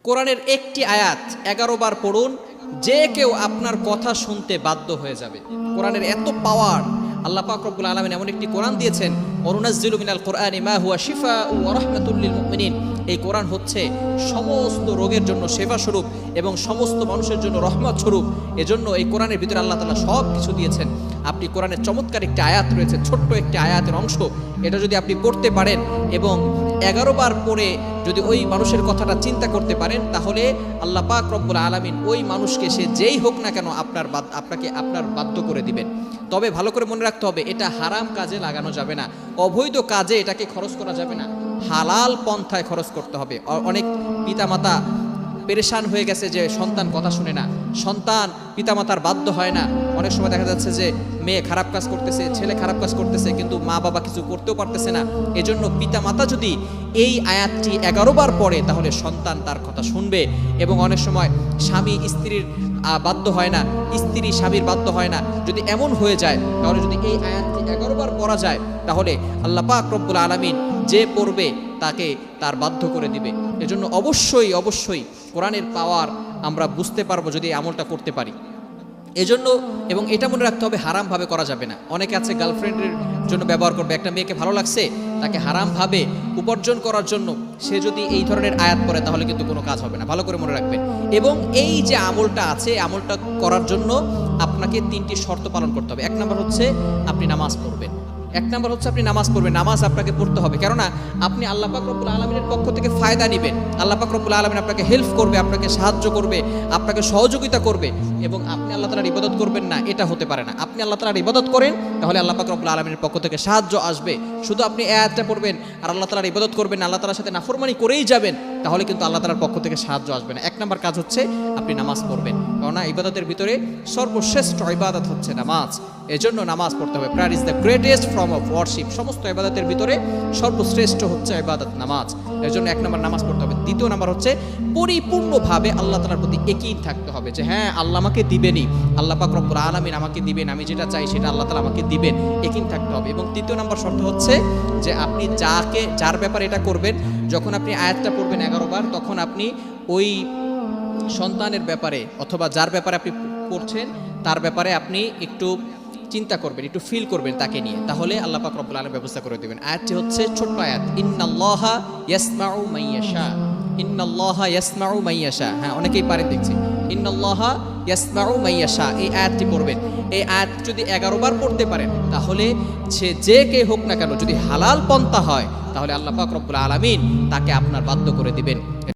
কোরআনের একটি আয়াত 11 বার পড়ুন, যে কেউ আপনার কথা শুনতে বাধ্য হয়ে যাবে। কোরআনের এত পাওয়ার, আল্লাহ পাক রব্বুল আলামিন এমন একটি কোরআন দিয়েছেন, ওয়ানুনাজ্জিলু মিনাল কোরআনি মা হুয়া শিফাউ ওয়া রাহমাতুল লিল মুমিনিন। এই কোরআন হচ্ছে সমস্ত রোগের জন্য শেফা স্বরূপ এবং সমস্ত মানুষের জন্য রহমত স্বরূপ। এজন্য এই কোরআনের ভিতরে আল্লাহ তাআলা সব কিছু দিয়েছেন। আপনি কোরআনের চমৎকার একটি আয়াত রয়েছে, ছোট্ট একটি আয়াতের অংশ, এটা যদি আপনি পড়তে পারেন এবং 11 বার পড়ে যদি ওই মানুষের কথাটা চিন্তা করতে পারেন, তাহলে আল্লাহ পাক রব্বুল আলামিন ওই মানুষকে, সে যেই হোক না কেন, আপনার বাধ্য করে দিবেন। তবে ভালো করে মনে রাখতে হবে, এটা হারাম কাজে লাগানো যাবে না, অবৈধ কাজে এটাকে খরচ করা যাবে না, হালাল পন্থায় খরচ করতে হবে। অনেক পিতামাতা পেরেশান হয়ে গেছে যে সন্তান কথা শুনে না, সন্তান পিতামাতার বাধ্য হয় না। অনেক সময় দেখা যাচ্ছে যে মেয়ে খারাপ কাজ করতেছে, ছেলে খারাপ কাজ করতেছে, কিন্তু মা বাবা কিছু করতেও পারতেছে না। এজন্য পিতামাতা যদি এই আয়াতটি 11 বার পড়ে, তাহলে সন্তান তার কথা শুনবে। এবং অনেক সময় স্বামী স্ত্রীর বাধ্য হয় না, স্ত্রী স্বামীর বাধ্য হয় না। যদি এমন হয়ে যায়, তাহলে যদি এই আয়াতটি 11 বার পড়া যায়, তাহলে আল্লাহ পাক রব্বুল আলামিন যে পড়বে তাকে তার বাধ্য করে দিবে। এজন্য অবশ্যই কোরআনের পাওয়ার আমরা বুঝতে পারবো যদি আমলটা করতে পারি। এজন্য, এবং এটা মনে রাখতে হবে, হারামভাবে করা যাবে না। অনেকে আছে গার্লফ্রেন্ডের জন্য ব্যবহার করবে, একটা মেয়েকে ভালো লাগছে, তাকে হারামভাবে উপার্জন করার জন্য সে যদি এই ধরনের আয়াত পড়ে, তাহলে কিন্তু কোনো কাজ হবে না। ভালো করে মনে রাখবেন। এবং এই যে আমলটা আছে, আমলটা করার জন্য আপনাকে 3টি শর্ত পালন করতে হবে। 1 নম্বর হচ্ছে আপনি নামাজ পড়বেন। নামাজ আপনাকে পড়তে হবে, কেননা আপনি আল্লাহ পাক রব্বুল আলামিনের পক্ষ থেকে ফায়দা নেবেন। আল্লাহ পাক রব্বুল আলামিন আপনাকে হেল্প করবে, আপনাকে সাহায্য করবে, আপনাকে সহযোগিতা করবে, এবং আপনি আল্লাহ তাআলার ইবাদত করবেন না, এটা হতে পারে না। আপনি আল্লাহ তাআলার ইবাদত করেন, তাহলে আল্লাহ পাক রব্বুল আলামিনের পক্ষ থেকে সাহায্য আসবে। শুধু আপনি এই আয়াতটা পড়বেন আর আল্লাহ তাআলার ইবাদত করবেন না, আল্লাহ তাআলার সাথে নাফরমানি করেই যাবেন, তাহলে কিন্তু আল্লাহ তাআলার পক্ষ থেকে সাহায্য আসবে না। 1 নম্বর কাজ হচ্ছে আপনি নামাজ পড়বেন, কেননা ইবাদতের ভিতরে সর্বশ্রেষ্ঠ ইবাদত হচ্ছে নামাজ। এজন্য নামাজ পড়তে হবে। Prayer is the greatest form of worship. সমস্ত ইবাদতের ভিতরে সর্বশ্রেষ্ঠ হচ্ছে ইবাদত নামাজ। এজন্য 1 নম্বর নামাজ পড়তে হবে। 2 নম্বর হচ্ছে পরিপূর্ণভাবে আল্লাহ তাআলার প্রতি ইয়াকিন থাকতে হবে যে হ্যাঁ, আল্লাহ আমাকে দিবেনই, আল্লাহ পাক রব্বুল আলামিন আমাকে দিবেন, আমি যেটা চাই সেটা আল্লাহ তাআলা আমাকে দিবেন, ইয়াকিন থাকতে হবে। এবং 3 নম্বর শর্ত হচ্ছে যে আপনি যার ব্যাপারে এটা করবেন, যখন আপনি আয়াতটা পড়বেন 11 বার, তখন আপনি ওই সন্তানের ব্যাপারে অথবা যার ব্যাপারে আপনি পড়ছেন তার ব্যাপারে আপনি একটু চিন্তা করবেন, একটু ফিল করবেন তাকে নিয়ে, তাহলে আল্লাহ পাক রব্বুল আলামিন ব্যবস্থা করে দিবেন। আয়াতটি হচ্ছে ছোট্ট আয়াত, ইন্নাল্লাহা ইয়াসমাউ মাইয়াশা। ইন্নাল্লাহা ইয়াসমাউ মাইয়াশা, হ্যাঁ অনেকেই পারেন দেখছি। ইন্নাল্লাহা ইয়াসমাউ মাইয়াশা, এই আয়াতটি পড়বেন। এই আয়াত যদি 11 বার পড়তে পারেন, তাহলে সে যে কে হোক না কেন, যদি হালাল পন্থা হয়, তাহলে আল্লাহ পাক রব্বুল আলামিন তাকে আপনার বাধ্য করে দিবেন।